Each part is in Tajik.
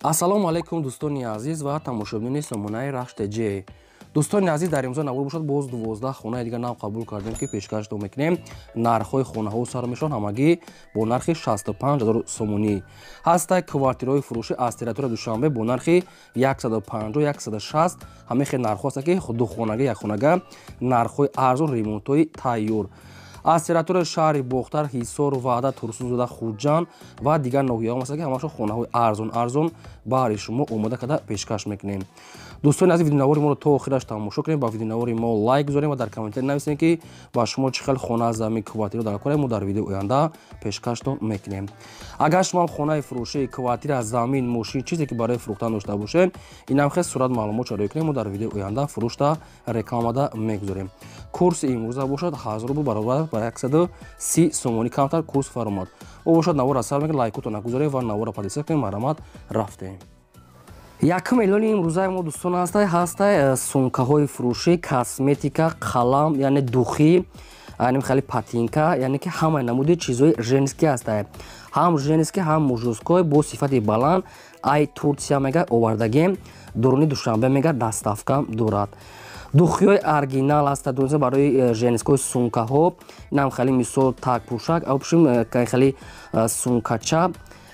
ассалому алайкум дӯстони азиз ва тамошобини сомонаи рашти ҷ. дӯстони азиз, дар имрӯза навор бошад боз 12 хонаи дигар нав қабул кардем ки пешкашдо мекунем. Нархҳои хонаҳо сар мешаванд ҳамагӣ бо нархи 65 000 сомонӣ. ҳастай квартираҳои фурӯшӣ аз территорияи Душанбе бо нархи 150-160 ҳамин хел нархҳо ҳастанд ки духонага якхонага нархҳои арзон, ремонтҳои тайёр. аз территорияи шаҳри Бохтар, Ҳисор, Ваъда, Турсунзода, Хуҷанд ва дигар ноҳияҳо ҳастанд ки ҳамашон хонаҳои арзон баҳри шумо омода карда пешкаш мекунем. дӯстони азиз, видеонавори моро то охираш тамошо кунед, ба видеонавори мо лайк гузорем ва дар комментари нависем ки ба шумо чӣ хел хона, замин, квартира дар кора мо дар видеои оянда пешкаштон мекунем. агар шумо хонаи фурӯшӣ, квартира, замин, мошин чизе ки барои фурӯхтан дошта бошед, инам хел сурат маълумот чароӣ кунем, мо дар видеои оянда фурӯшта рекламада мегузорем. курси имрӯза бошад 1000 рубл баробар ба 130 сомонӣ камтар курс фаромад. о бошад навора сар мегирд, лайкотон нагузорем ва навора подписа кунем. марамат, рафтем. якум эълони имрӯзаи мо дӯстон ҳастай сумкаҳои фурӯшӣ, косметика, қалам, яъне духӣ, хали патинка, яъне ки ҳамаи намуди чизҳои женский ҳастай. ҳам женский, ҳам мужской бо сифати баланд. ай Турсия мега овардагем, дуруни Душанбе мега доставка дорад. духиҳои оригинал ҳастанд барои женскои сумкаҳо. инам хали мисол такпӯшак, абшим хали сумкача,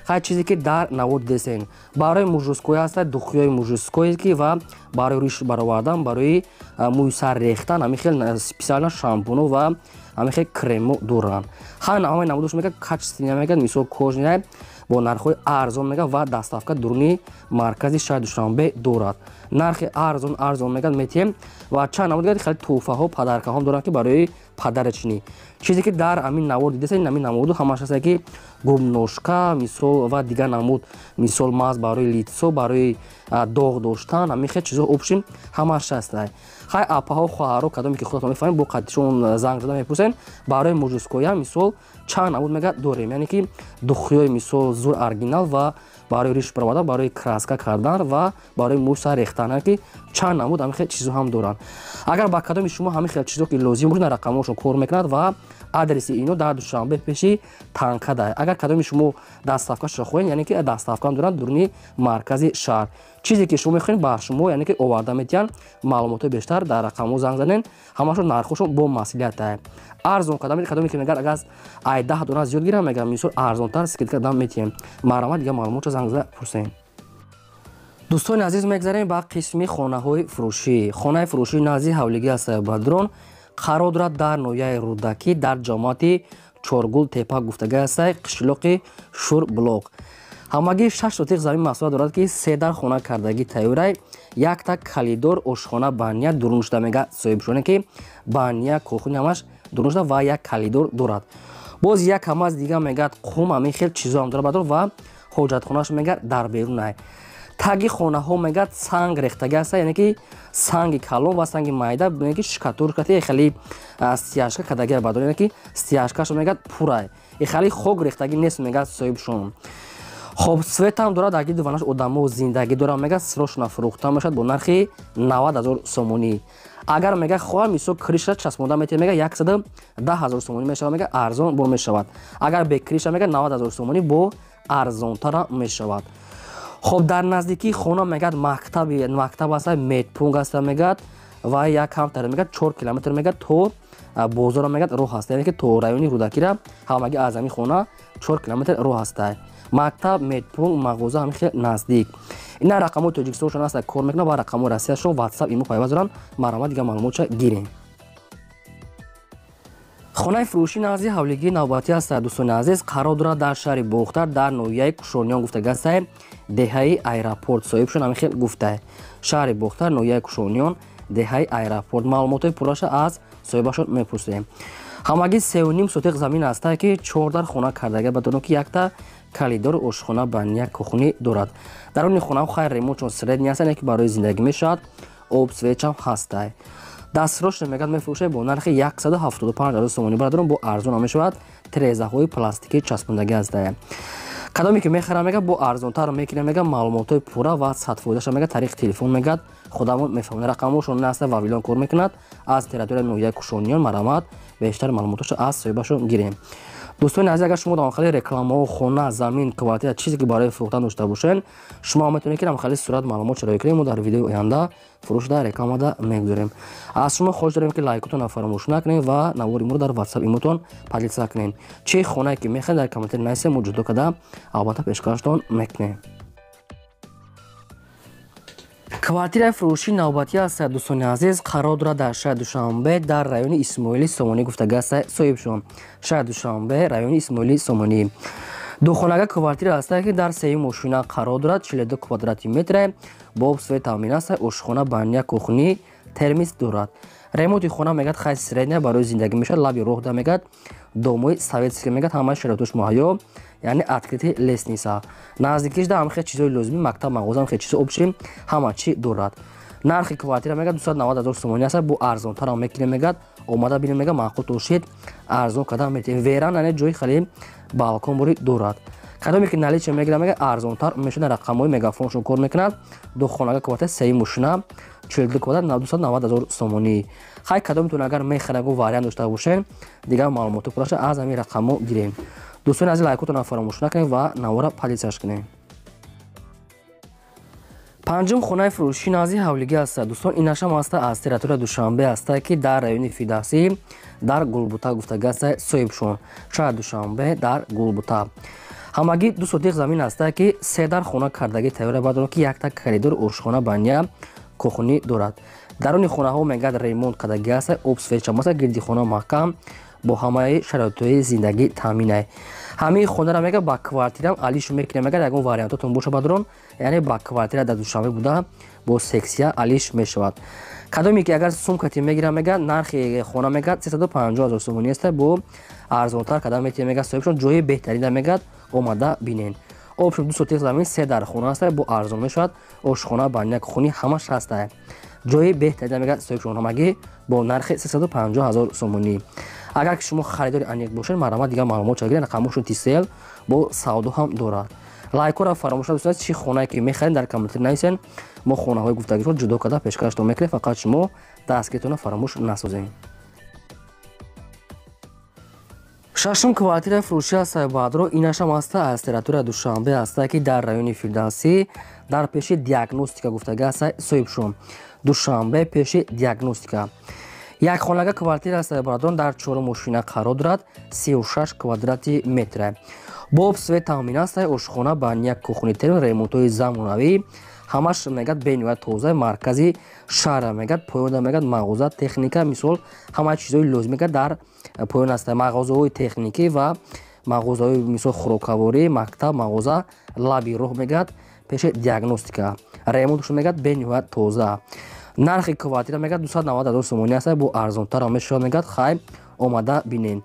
хай чизе ки дар навод десен. барои мужской ҳастанд духиҳои мужской ки ва барои риш баровардан, барои мӯи сар рехтан, ҳамин хел специална шампуно ва ҳамин хел кремо доранд. ҳамаи намудош мега качествения мега, мисол кожнай бо нархҳои арзон мега ва доставка дуруни маркази шаҳри Душанбе дорад. нархи арзон мега метем ва чанд намуд хали тӯҳфаҳо, падаркаҳо доранд ки барои падарачинӣ. чизе ки дар амин навод дидесен, амин намуду ҳамаш ҳаст ки гумношка мисол ва дигар намуд, мисол маз барои лицо, барои доғ доштан, ҳамин хел чизҳо обшим ҳамаш ҳастай. хай апаҳо, хоҳаро, кадоме ки худатон мефаҳмед, бо қаттишон занг зада мепурсен. барои мужскоя мисол чанд намуд мега дорем, яъне ки духиҳои мисол зур оригинал ва барои риш баровардан, барои краска кардан ва барои мӯй сар рехтан ки чанд намуд ҳамин хел чизҳо ҳам доранд. агар ба кадоми шумо ҳамин хел чизҳо ки лозим бошад, рақамҳошон кор мекунад ва адреси ино дар Душанбе пеши танкада. агар кадоми шумо доставкашро хоҳед, яъне ки доставкам доранд дуруни маркази шаҳр. чизе ки шумо мехоҳед ба шумо, яъне ки оварда метиҳанд. маълумоти бештар дар рақамҳо занг занен, ҳамашон нархҳошон бо маслиҳат. арзон кадоме ки мегар агар ай 10 дона зиёд гирам, мегар мисол арзонтар скидка дам метиҳем. марамат, дигар маълумотро занг зада пурсем. дӯстони азиз, мегзарем ба қисми хонаҳои фурӯшӣ. хонаи фурӯшии назди ҳавлигӣ ҳастай Бадрон қарор дорад дар ноҳияи Рӯдакӣ дар ҷамоати Чоргул Тепа гуфтага ҳастай қишлоқи Шурблоқ. ҳамагӣ 6 сотиқ замин масъулият дорад ки 3 дар хона кардагӣ тайёрай, якта калидор ошхона баня дуруншуда мега соҳибшоне ки баня кухня ҳамаш дуруншуда ва як калидор дорад. боз як ҳамаз дига мегад қум, ҳамин хел чизҳо ҳам дорад Бадрон ва ҳоҷатхонаш мегад дар берунай. таги хонаҳо мегад санг рехтага ҳаста, яъне ки санги калон ва санги майда, яъне ки шкатуркати хали стяжка кадаги Бадрон, яъне ки стяжкаш мегад пурай. хали хок рехтагӣ нест мегад соҳибшон. хоб светам дорад, агид ванаш одамо зиндагӣ дорад мегад срочно фурӯхта мешавад бо нархи 90 000 сомонӣ. агар мега хоҳам мисол криша часпонда метавад, мега 110 000 сомонӣ мешавад, мега арзон бо мешавад. агар бе криша мега 90 000 сомонӣ бо арзонтара мешавад. хоб дар наздикии хона мегад мактаб ҳаста, медпунк ҳаста мегад ва як камтар мегад 4 километр мегад то бозора мегад роҳ ҳаста, яъне ки то райони Рӯдакира ҳамагӣ аз ҳамин хона 4 километр роҳ ҳаста. мактаб, медпунк, мағоза ҳамин хел наздик. ина рақамҳои Тоҷикистоншон ҳаста кор мекунад ва рақамҳои Россияшон WhatsApp имо пайваст доранд. марамат, дигар маълумотша гирем. хонаи фурӯшии назди ҳавлигии навбатӣ ҳаста дӯстони азиз, қарор дорад дар шаҳри Бохтар дар ноҳияи Кушониён гуфтага ҳастай деҳаи аэропорт соҳибшон ҳамин хел гуфтай. шаҳри Бохтар ноҳияи Кушониён деҳаи аэропорт. маълумотҳои пурраша аз соҳибашон мепурсем. ҳамагӣ 3.5 сотиқ замин ҳастай ки 4 дар хона кардага Бадрон ки якта калидор ошхона баня кухнӣ дорад. дарони хонаҳо хай ремонтшон средни ҳастанд, ки барои зиндагӣ мешавад. об свечам ҳастай. дастсрочно мегад мефурӯшад бо нархи 175 000 сомонӣ Бадрон бо арзон мешавад. трезаҳои пластикӣ часпондагӣ ҳастай. кадоме ки мехарам мега бо арзонтар мекунем мега маълумотҳои пурра ва садфоидаша мега тариқи телефон мегад худамон мефаҳмад. рақамҳошон наста вавилон кор мекунад аз территорияи ноҳияи Кушониён. марамат, бештар маълумоташа аз соҳибашон гирем. دوستان عزیز، اگر شما داخل رکلام ها خونه زمین کوالیتی چیزی که برای فروختن داشته باشین شما میتونید که داخل صورت معلومات شریک کنید و در ویدیو آینده فروش در رکلام ده میگذاریم. از شما خواهش داریم که لایکتون فراموش نکنید و نوار ایمو در واتساپ ایموتون پادلسا کنین. چه خونه که میخواین در کامنت نویسید موجود کده البته پیشکشتون میکنیم. کвартира фурӯшии навбатӣ аст дӯстони азиз қарор дорад дар шаҳри Душанбе дар райони Исмоили Сомонӣ гуфтага аст соҳибшон. шаҳри Душанбе райони Исмоили Сомонӣ духонага квартира аст ки дар сеи мошина қарор дорад 42 квадрати метр бо обсвет таъмин аст. ошхона бания кухни термис дорад. ремонти хона мегад хайси средня барои зиндагӣ мешавад. лаби роҳ да мегад домои советский мегад ҳамаи шароитош муҳайё яъне открытый лестница. наздикиш да ҳама хел чизои лозимӣ мактаб мағоза ҳам хел чизо обши ҳама чи дорад. нархи квартира мегад 290 000 сомонӣ аст. бо арзонтар ҳам мекунем мегад омада бинем мегад маъқул тошид арзон кадан метем. веран яъне ҷои хеле балкон бори дорад. кадоме ки наличия мегирам мегад арзонтар мешуда рақамҳои мегафоншон кор мекунад. ду хонага квартира сеи мошина 42 квадрат 290 000 сомонӣ. хай кадометон агар мехарагу вариант дошта бошен дигар маълумоту пураша аз ҳамин рақамҳо гирем. دوستان از لایکتون فراموش نکنید و نوار پادلساش کنید. پنجم خانه فروشی نازی حولگی است. دوستان اینش هم است از تریتوریا دوشنبه است که در رایون فیداسی در گلبوتا گفتگو است صاحبشون. شهر دوشنبه در گلبوتا. همگی دو سوتیق زمین است که سه در خانه کردگی تیار بدون که یک تا کریدور آشخانه بانیا کوخنی دارد. درون خانه ها مگد ریمونت کردگی است. اوبس فیچ است گردی خانه محکم با همه شرایط زندگی تامین است. همین خانه را میگه با کوارتیرم علیش میکنه میگه اگه واریانتاتون باشه بدرون یعنی با کوارتیر در دوشنبه بوده با سکسیا علیش میشود. کدومی که اگر سومکتی میگیره میگه نرخ خانه میگه 350 000 سومونی است. با ارزانتر کدام میگه صاحبشون جای بهتری میگه اومده بینین. آبشون 230 زمین سه در خانه است با ارزان میشود. آشخانه بانیک خونی همش هست. جای بهتری میگه صاحبشون همگی با نرخ 350 000 سومونی. اگر که شما خریداری انیک باشین مرامت دیگه معلومات چگیرین رقمشون تیسل با سعودو هم دارد. لایک را فراموش نکنید. چی خونه که میخرین در کامنت نویسین ما خونه های گفتگی رو جدا کده پیشکشتون میکنیم. فقط شما دستگیرتون فراموش نسازین. ششم کوارتیر فروشی است بادرو اینش هم است از تریتوریا دوشنبه است که در رایون فیردوسی در پیش دیاگنوستیکا گفتگی است صاحبشون. دوشنبه پیش دیاگنوستیکا یک خانه کوارتیر است برادران در 4 ماشینه قرار دارد 36 کвадрати метр. با обсвет таъмин است. آشخانه бания кухни термин ремонтҳои замонавӣ ҳамаш мегад бениҳоят тоза маркази шаҳр мегад поён мегад мағоза техника мисол ҳама чизои лозим мегад дар поён аст. мағозаҳои техникӣ ва мағозаҳои мисол хӯрокаворӣ мактаб мағоза лаби роҳ мегад пеши диагностика ремонтшон мегад бениҳоят тоза. нархи квартира мегад 290 000 сомонӣ аст. бо арзонтар мешавад мегад хай омада бинен.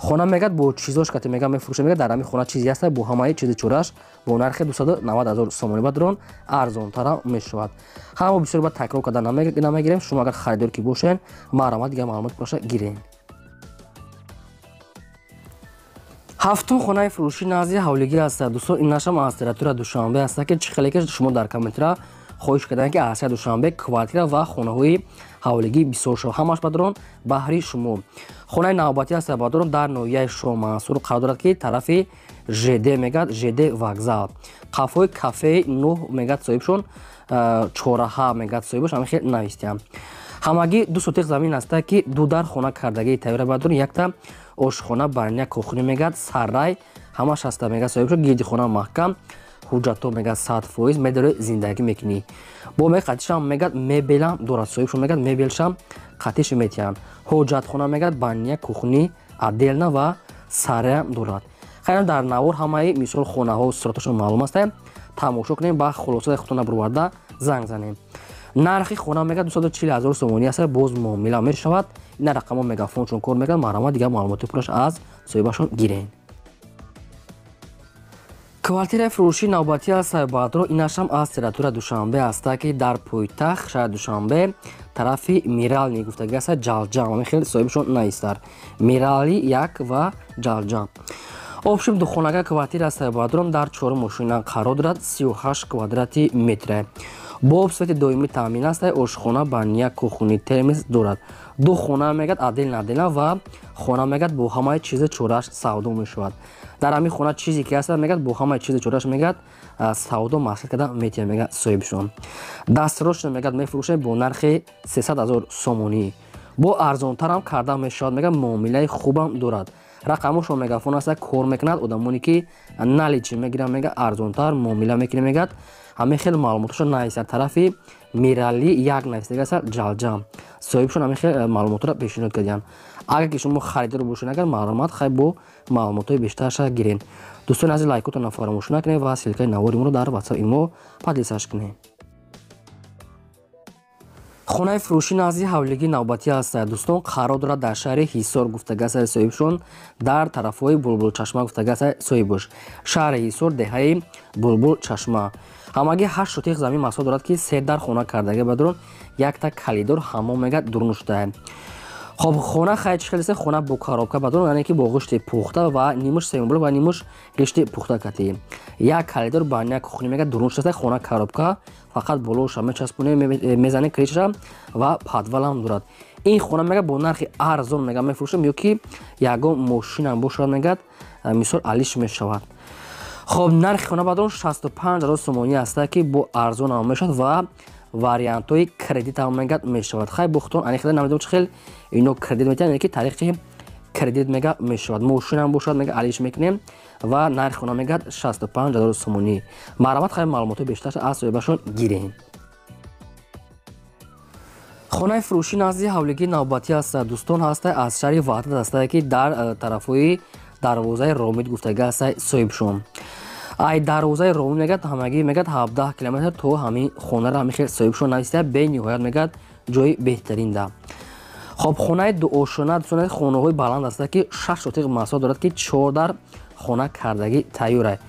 خانه мегад бо чизош кати мегад мефурӯша мегад дар ҳамин хона чизи аст бо ҳамаи чизи чораш бо нархи 290 000 сомонӣ бадрон арзонтара мешавад. ҳама бисёр ба такрор карда намегирем. шумо агар харидор ки бошен марҳамат дига маълумот пураша гирен. ҳафтум хонаи фурӯши назди ҳавлигӣ аст. дӯстон инашам аз тритория душанбе аст ки чӣ хеле ки шумо дар комментира хоҳиш кардан ки аз душанбе квартира ва хонаҳои ҳавлигӣ бисёр шо ҳамаш бадрон баҳри шумо. хонаи навбатӣ аст бадрон дар ноҳияи шоҳ мансур қарор дорад ки тарафи жд мегад жд вокзал. қафои кафеи 9 мегад соҳибшон 4 мегад соҳибош ҳамин хел навистиам. ҳамагӣ 2 сотиқ замин аст ки ду дар хона кардагии тайёра бадрон якта ошхона бания кухни мегад саррай ҳамаш аста мегад соҳибшон гирди хона маҳкам ҳуҷҷатҳо мегад 100% медори зиндагӣ мекунӣ. бо меқатишам мегад мебелам дорад соҳибшон мегад мебелшам қатиш метиҳам. ҳоҷатхона мегад бания кухни отделна ва сарраям дорад. хайран дар навор ҳамаи мисол хонаҳо сураташон маълум аст. тамошо кунем ба хулосаи худтон бирварда занг занем. нархи хона мегад 240 000 сомонӣ аст. боз муомила мешавад. ина рақамҳо мегафоншон кор мекунад. марҳамат дига маълумоти пураш аз соҳибашон гирен. квартираи фурӯши навбатӣ аст баъдро инашам аз тритория душанбе аст ки дар пойтахт шаҳри душанбе тарафи мирални гуфтагӣ аст ҷалҷам ҳамин хел соҳибшон наистар мирали 1 ва ҷалҷам. обшим духонага квартира аст баъдрон дар 4 мошина қарор дорад 38 квадрати метр. бо сифати доимӣ таъмин аст ошхона баня кухни термис дорад. ду хона мегӯяд адил-надила ва хона мегӯяд бо ҳамаи чизи чорааш савдо мешавад. дар ҳамин хона чизе ки аст мегӯяд бо ҳамаи чизи чорааш мегӯяд савдо маслиҳат карда метавонад мегӯяд соҳибшон. дастфурӯшро мегӯяд мефурӯшад бо нархи 300 000 сомонӣ. бо арзонтарам карда мешавад мегӯяд муомилаи хубам дорад. рақамошо мегафон аст кор мекунад одамоне ки наличи мегиранд мегӯяд арзонтар муомила мекунад мегӯяд ҳамин хел маълумотошо нависад тарафи мирали як навистага аст ҷалҷам соҳибшон ҳамин хел маълумотро пешниҳод карданд. агар ки шумо харидор бошед агар маълумот хай бо маълумотҳои бештарша гиред. дӯстони азиз лайкотонро фаромӯш накунед ва силкаи наворимро дар ватсап имо подлисаш кунед. хонаи фурӯшӣ назди ҳавлигии навбатӣ аст. дӯстон қарор дорад дар шаҳри ҳисор гуфтага аст соҳибшон дар тарафҳои булбулчашма гуфтага аст соҳибош. шаҳри ҳисор деҳаи булбулчашма ҳамагӣ 8 сотиқ замин маҳсул дорад ки се дар хона кардага бадрон якта калидор ҳаммом мегӯяд дурун шудааст. хоб хона хай чӣ хеласт хона бо коробка бадрон яъне ки бо ғишти пухта ва нимуш семинблок ва нимуш ғишти пухта кати як калидор баня кухни мегӯяд дурун шудааст. хона коробка фақат болоша мечаспоне мезани крича ва подвалам дорад. ин хона мегӯяд бо нархи арзон мегӯяд мефурӯшам ё ки ягон мошинам бошад мегӯяд мисол алиш мешавад. хоб нархи хона бадрон 65 000 сомонӣ аст ки бо арзонам мешавад ва вариантҳои кредитам мегӯяд мешавад. хай бохтон анихда намедонам чӣ хел ино кредит метавонад яъне ки тариқи кредит мегӯяд мешавад. мошинам бошад мегӯяд алиш мекунем ва нархи хона мегӯяд 65 000 сомонӣ. марҳамат хай маълумотҳои бештар аз соҳибашон гирем. хонаи фурӯшӣ назди ҳавлигии навбатӣ аст. дӯстон ҳаст аз шаҳри ваҳдат аст ки дар тарафҳои дарвозаи ромид гуфтага аст соҳибшон. ай дарвозаи ромид мегӯяд ҳамагӣ мегӯяд 17 километр то ҳамин хонаро ҳамин хел соҳибшон нависта бениҳоят мегӯяд ҷои беҳтарин да. хоб хонаи дуошона дӯстон хонаҳои баланд аст ки 6 сотиқ маҳсул дорад ки 4 дар хона кардагӣ тайёр аст.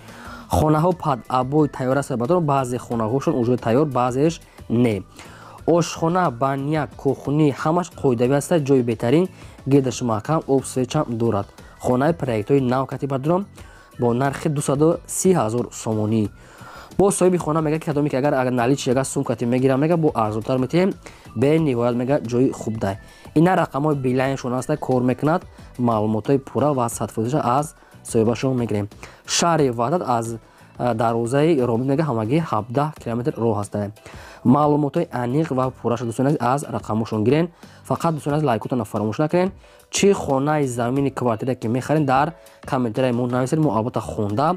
хонаҳо падабои тайёр аст баъдон баъзе хонаҳошон уҷои тайёр баъзеаш не. ошхона баня кухни ҳамаш қоидавӣ аст ҷои беҳтарин гирдаш маҳкам обсвечам дорад. хонаи проектҳои нав кати баъдон бо нархи 230 000 сомонӣ. бо соҳиби хона мегӯяд ки адоме ки агар наличи ягар сумкати мегирам мегӯяд бо арзонтар метавем бениҳоят мегӯяд ҷои хуб дай. ина рақамҳои билайншон аст кор мекунад маълумотҳои пурра ва 100% аз соҳибашон мегирем. шаҳри ваҳдат аз дарвозаи ромид мегӯяд ҳамагӣ 17 километр роҳ аст. маълумотҳои аниқ ва пурраша дӯстони аз рақамошон гирен. фақат дӯстони лайкотонро фаромӯш накунед. чӣ хонаи замини квартира ки мехаред дар комментарияи мо нависед. мо албатта хонда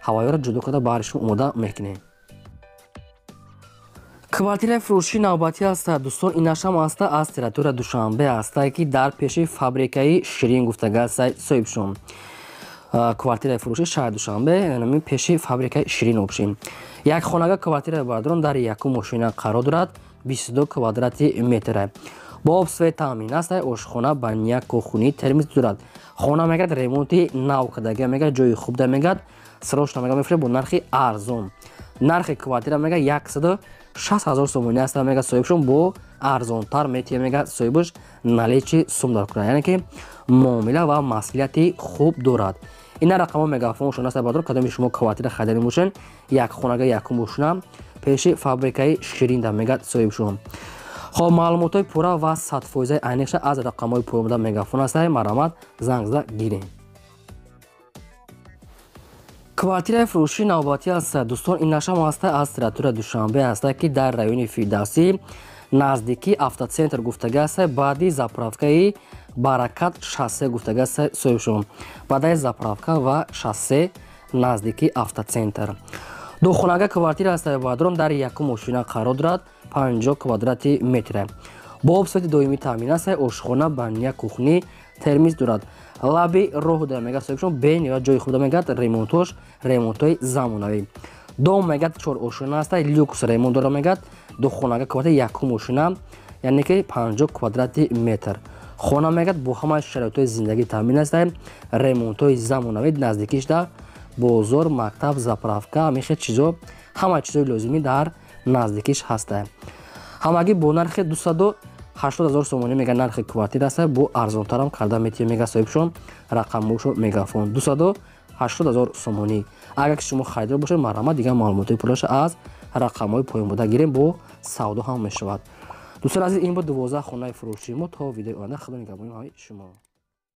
ҳавоёро ҷудо карда баҳри шумо омода мекунем. квартираи фурӯшии навбатӣ аст. дӯстон инашам аст аз территорияи душанбе аст ки дар пеши фабрикаи ширин гуфтага аст соҳибшон. квартираи фурӯши шаҳри душанбе пеши фабрикаи ширин обшин. як хонага квартираи бадрон дар якум мошина қарор дорад 22 квадрати метр. бо обсвет таъмин аст. ошхона баня кухни термис дорад. хона мегӯяд ремонти нав кардага мегӯяд ҷои хуб да мегӯяд срочно мегӯяд мефурӯшад бо нархи арзон. нархи квартира мегӯяд 106 000 сомонӣ аст мегӯяд соҳибшон бо арзонтар метавонад мегӯяд соҳибаш наличи сум дар кунад яъне ки муомила ва маслиҳати хуб дорад. ина рақамҳо мегафоншон аст баъдон кадоми шумо квартира харидан бошед як хонага якум мошина пеши фабрикаи ширин да мегӯяд соҳибшон. хоб маълумотҳои пурра ва 100% айниқша аз рақамҳои пурра мегафон аст. марҳамат занг зада гирем. квартираи фурӯшии навбатӣ аст. дӯстон инашам аст аз территорияи душанбе аст ки дар райони фирдавсӣ наздики автоцентр гуфтага аст баъди заправкаи баракат шассе гуфтага аст соҳибшон. баъдаи заправка ва шассе наздики автоцентр. ду хонага квартира аст баъдон дар якум мошина қарор дорад 50 квадрати метр. бо обсвати доимӣ таъмин аст. ошхона баня кухни термис дорад. лаби роҳ да мегӯяд соҳибшон бениҳоят ҷои хуб да мегӯяд ремонтош ремонтҳои замонавӣ. дом мегӯяд 4 ошхона аст люкс ремонт дора мегӯяд. ду хонага квартира якум мошина яъне ки 50 квадрати метр. хона мегӯяд бо ҳамаи шароитҳои зиндагӣ таъмин аст. ремонтҳои замонавӣ наздикиш да бозор мактаб заправка ҳамихел чизо ҳамаи чизои лозимӣ дар наздикиш ҳаст. ҳамагӣ бо нархи 280 000 сомонӣ мега нархи квартира аст. бо арзонтарам карда метавонад мега соҳибшон рақамошо мегафон 280 000 сомонӣ. агар ки шумо харидор бошед марҳамат дигар маълумотҳои пурраша аз рақамҳои поёнбурда гирем, бо савдо ҳам мешавад. дӯстон азиз, ин бо 12 хонаи фурӯшии мо. То видеои оянда хабари габонии шумо.